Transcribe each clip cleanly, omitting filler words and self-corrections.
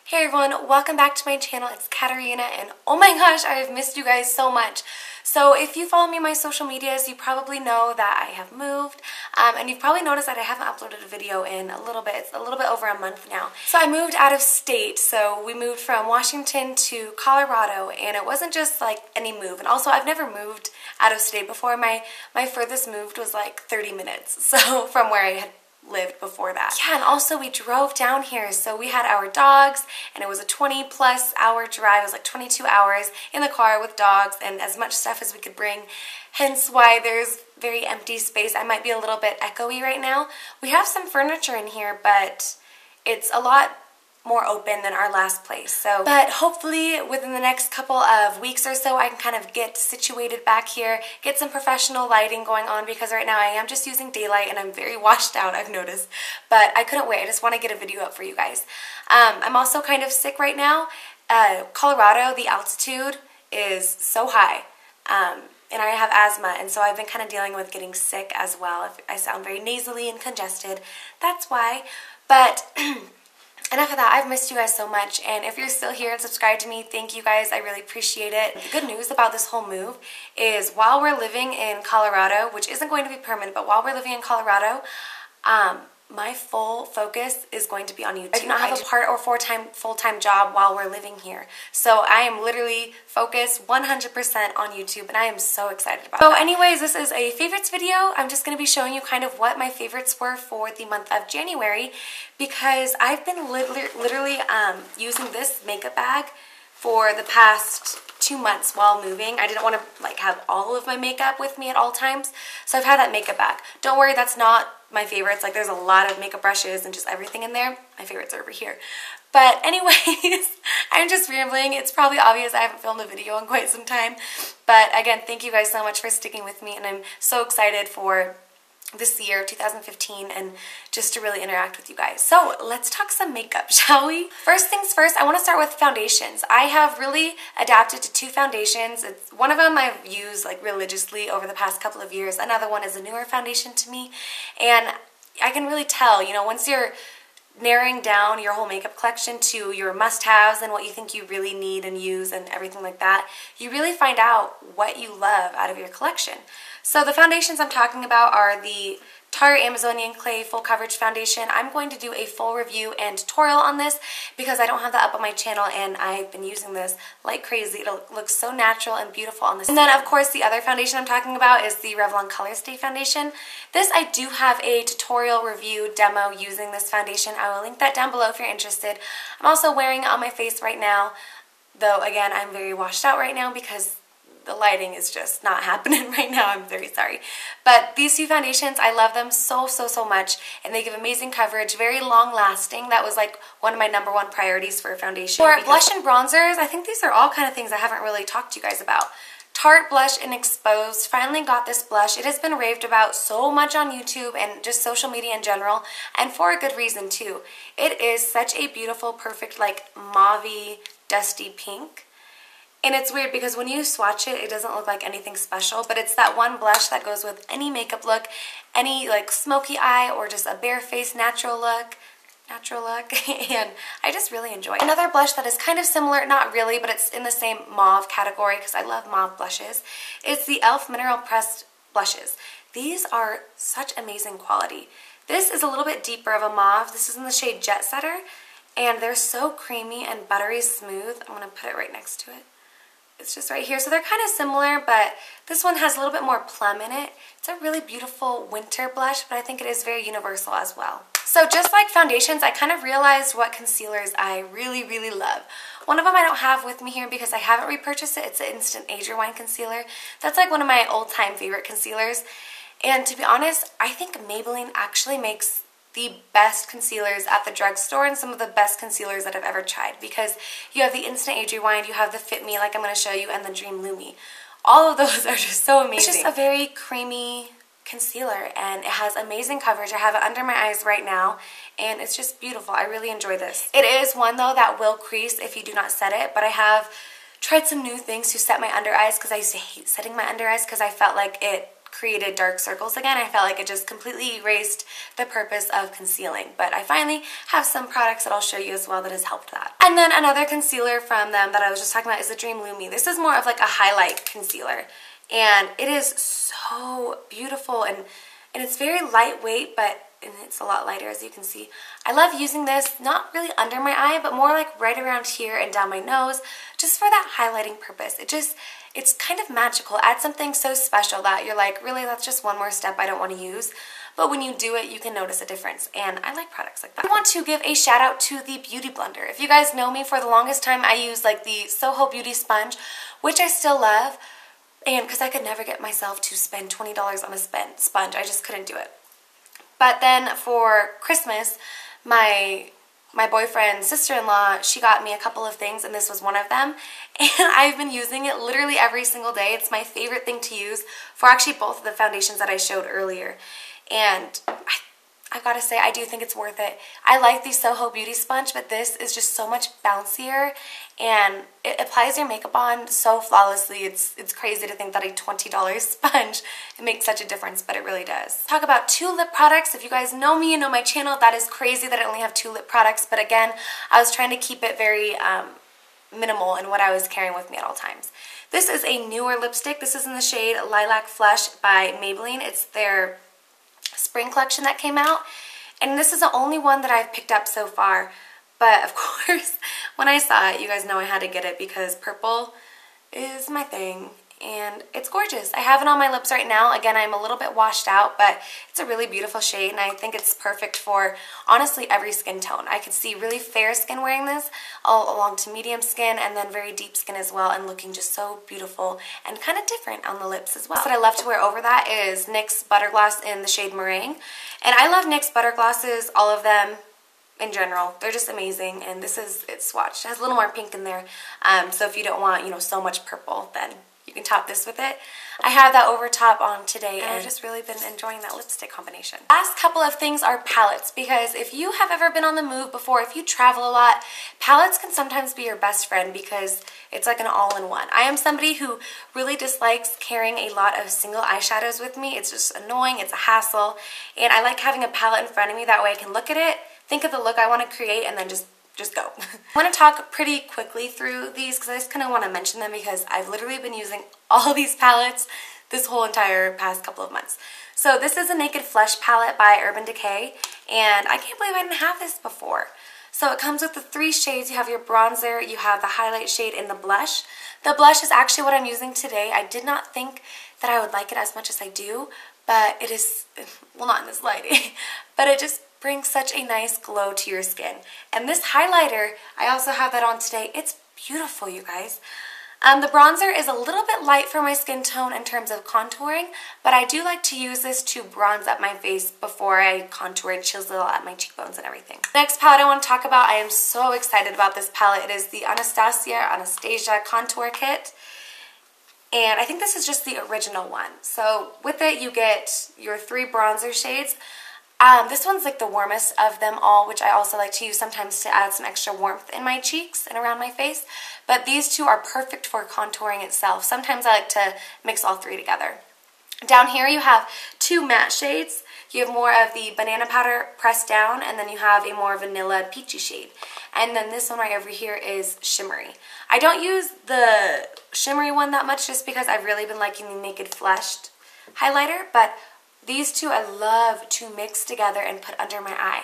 Hey everyone, welcome back to my channel. It's Catarina and oh my gosh, I have missed you guys so much. So if you follow me on my social medias, you probably know that I have moved and you've probably noticed that I haven't uploaded a video in a little bit. It's a little bit over a month now. So I moved out of state, so we moved from Washington to Colorado, and it wasn't just like any move. And also I've never moved out of state before. My furthest moved was like 30 minutes, so from where I had lived before that. Yeah, and also we drove down here, so we had our dogs, and it was a 20+ hour drive. It was like 22 hours in the car with dogs and as much stuff as we could bring, hence why there's very empty space. I might be a little bit echoey right now. We have some furniture in here, but it's a lot more open than our last place. But hopefully within the next couple of weeks or so I can kind of get situated back here, get some professional lighting going on, because right now I am just using daylight and I'm very washed out, I've noticed. But I couldn't wait. I just want to get a video up for you guys. I'm also kind of sick right now. Colorado, the altitude is so high. And I have asthma, and so I've been kind of dealing with getting sick as well. If I sound very nasally and congested, that's why. But enough of that. I've missed you guys so much, and if you're still here and subscribed to me, thank you guys. I really appreciate it. The good news about this whole move is while we're living in Colorado, which isn't going to be permanent, but while we're living in Colorado, my full focus is going to be on YouTube. I do not have a part or full-time job while we're living here. So I am literally focused 100% on YouTube, and I am so excited about it. So anyways, this is a favorites video. I'm just going to be showing you kind of what my favorites were for the month of January, because I've been literally using this makeup bag for the past 2 months while moving. I didn't want to like have all of my makeup with me at all times, so I've had that makeup bag. Don't worry, that's not my favorites. Like, there's a lot of makeup brushes and just everything in there. My favorites are over here. But anyways, I'm just rambling. It's probably obvious I haven't filmed a video in quite some time. But again, thank you guys so much for sticking with me, and I'm so excited for this year, 2015, and just to really interact with you guys. So let's talk some makeup, shall we? First things first, I want to start with foundations. I have really adapted to 2 foundations. One of them I've used like religiously over the past couple of years. Another one is a newer foundation to me, and I can really tell, you know, once you're narrowing down your whole makeup collection to your must-haves and what you think you really need and use and everything like that, you really find out what you love out of your collection. So the foundations I'm talking about are the Tarte Amazonian Clay Full Coverage Foundation. I'm going to do a full review and tutorial on this because I don't have that up on my channel, and I've been using this like crazy. It looks so natural and beautiful on the skin. And then of course the other foundation I'm talking about is the Revlon Color Stay Foundation. This I do have a tutorial review demo using this foundation. I will link that down below if you're interested. I'm also wearing it on my face right now, though again I'm very washed out right now because the lighting is just not happening right now. I'm very sorry. But these 2 foundations, I love them so much, and they give amazing coverage, very long lasting. That was like one of my #1 priorities for a foundation. For blush and bronzers, I think these are all kind of things I haven't really talked to you guys about. Tarte Blush in Exposed. Finally got this blush. It has been raved about so much on YouTube and just social media in general, and for a good reason too. It is such a beautiful, perfect, like mauvey, dusty pink. And it's weird because when you swatch it, it doesn't look like anything special, but it's that one blush that goes with any makeup look, any like smoky eye or just a bare face natural look, and I just really enjoy it. Another blush that is kind of similar, not really, but it's in the same mauve category because I love mauve blushes, is the e.l.f. Mineral Pressed Blushes. These are such amazing quality. This is a little bit deeper of a mauve. This is in the shade Jet Setter, and they're so creamy and buttery smooth. I'm going to put it right next to it. It's just right here. So they're kind of similar, but this one has a little bit more plum in it. It's a really beautiful winter blush, but I think it is very universal as well. So just like foundations, I kind of realized what concealers I really love. One of them I don't have with me here because I haven't repurchased it. It's an Instant Age Rewind concealer. That's like one of my old-time favorite concealers. And to be honest, I think Maybelline actually makes the best concealers at the drugstore and some of the best concealers that I've ever tried, because you have the Instant Age Rewind, you have the Fit Me like I'm going to show you, and the Dream Lumi. All of those are just so amazing. It's just a very creamy concealer, and it has amazing coverage. I have it under my eyes right now, and it's just beautiful. I really enjoy this. It is one though that will crease if you do not set it, but I have tried some new things to set my under eyes because I used to hate setting my under eyes because I felt like it created dark circles again. I felt like it just completely erased the purpose of concealing. But I finally have some products that I'll show you as well that has helped that. And then another concealer from them that I was just talking about is the Dream Lumi. This is more of like a highlight concealer. And it is so beautiful, and it's very lightweight, but it's a lot lighter, as you can see. I love using this, not really under my eye, but more like right around here and down my nose, just for that highlighting purpose. It's kind of magical. Add something so special that you're like, really, that's just one more step I don't want to use. But when you do it, you can notice a difference, and I like products like that. I want to give a shout out to the Beauty Blender. If you guys know me, for the longest time I used like the Soho Beauty Sponge, which I still love. And because I could never get myself to spend $20 on a sponge. I just couldn't do it. But then for Christmas, my boyfriend's sister-in-law, she got me a couple of things, and this was one of them. And I've been using it literally every single day. It's my favorite thing to use for actually both of the foundations that I showed earlier. And I've got to say, I do think it's worth it. I like the Soho Beauty Sponge, but this is just so much bouncier, and it applies your makeup on so flawlessly. It's crazy to think that a $20 sponge, it makes such a difference, but it really does. Talk about 2 lip products. If you guys know me and know my channel, that is crazy that I only have 2 lip products, but again, I was trying to keep it very minimal in what I was carrying with me at all times. This is a newer lipstick. This is in the shade Lilac Flush by Maybelline. It's their spring collection that came out, and this is the only one that I've picked up so far. But of course, when I saw it, you guys know I had to get it because purple is my thing, and it's gorgeous. I have it on my lips right now. Again, I'm a little bit washed out, but it's a really beautiful shade, and I think it's perfect for, honestly, every skin tone. I could see really fair skin wearing this, all along to medium skin, and then very deep skin as well, and looking just so beautiful and kind of different on the lips as well. What I love to wear over that is NYX Butter Gloss in the shade Meringue, and I love NYX Butter Glosses, all of them. In general, they're just amazing, and it's swatched. It has a little more pink in there, so if you don't want, so much purple, then you can top this with it. I have that over top on today, and I've just really been enjoying that lipstick combination. Last couple of things are palettes, because if you have ever been on the move before, if you travel a lot, palettes can sometimes be your best friend because it's like an all-in-one. I am somebody who really dislikes carrying a lot of single eyeshadows with me. It's just annoying, it's a hassle, and I like having a palette in front of me. That way I can look at it, think of the look I want to create, and then just go. I want to talk pretty quickly through these because I just kind of want to mention them because I've literally been using all these palettes this whole entire past couple of months. So this is a Naked Flesh palette by Urban Decay, and I can't believe I didn't have this before. So it comes with the 3 shades. You have your bronzer, you have the highlight shade, and the blush. The blush is actually what I'm using today. I did not think that I would like it as much as I do, but it is, well, not in this lighting, but it just brings such a nice glow to your skin. And this highlighter, I also have that on today. It's beautiful, you guys. The bronzer is a little bit light for my skin tone in terms of contouring, but I do like to use this to bronze up my face before I contour and chisel out my cheekbones and everything. Next palette I want to talk about, I am so excited about this palette. It is the Anastasia Contour Kit. And I think this is just the original one. So with it, you get your 3 bronzer shades. This one's like the warmest of them all, which I also like to use sometimes to add some extra warmth in my cheeks and around my face. But these 2 are perfect for contouring itself. Sometimes I like to mix all 3 together. Down here you have 2 matte shades. You have more of the banana powder pressed down, and then you have a more vanilla peachy shade. And then this one right over here is shimmery. I don't use the shimmery one that much just because I've really been liking the Naked Flesh highlighter, but these 2 I love to mix together and put under my eye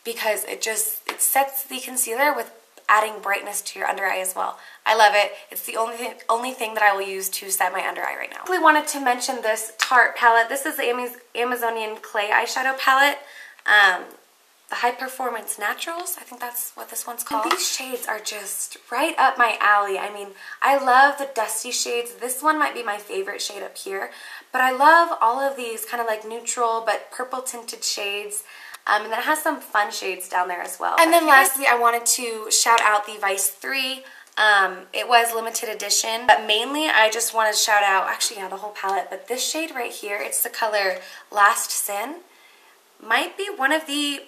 because it sets the concealer with adding brightness to your under eye as well. I love it. It's the only thing that I will use to set my under eye right now. I really wanted to mention this Tarte palette. This is the Amazonian Clay eyeshadow palette. The High Performance Naturals, I think that's what this one's called. And these shades are just right up my alley. I mean, I love the dusty shades. This one might be my favorite shade up here, but I love all of these kind of like neutral but purple tinted shades. And then it has some fun shades down there as well. And then lastly, I wanted to shout out the Vice 3. It was limited edition, but mainly I just want to shout out, actually yeah, the whole palette, but this shade right here, it's the color Last Sin. Might be one of the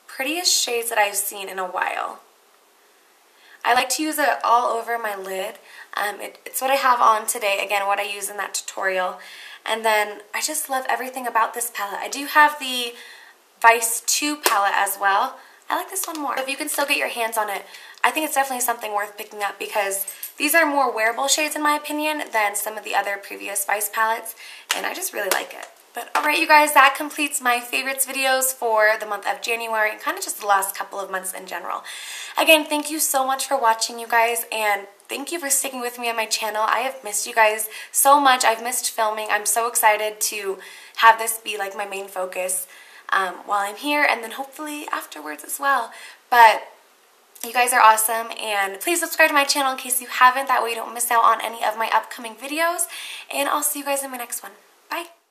prettiest shades that I've seen in a while. I like to use it all over my lid. It's what I have on today, again, what I use in that tutorial. And then I just love everything about this palette. I do have the Vice 2 palette as well. I like this one more. If you can still get your hands on it, I think it's definitely something worth picking up because these are more wearable shades in my opinion than some of the other previous Vice palettes, and I just really like it. But alright you guys, that completes my favorites videos for the month of January and kind of just the last couple of months in general. Again, thank you so much for watching you guys, and thank you for sticking with me on my channel. I have missed you guys so much. I've missed filming. I'm so excited to have this be like my main focus while I'm here, and then hopefully afterwards as well. But you guys are awesome, and please subscribe to my channel in case you haven't. That way you don't miss out on any of my upcoming videos, and I'll see you guys in my next one. Bye!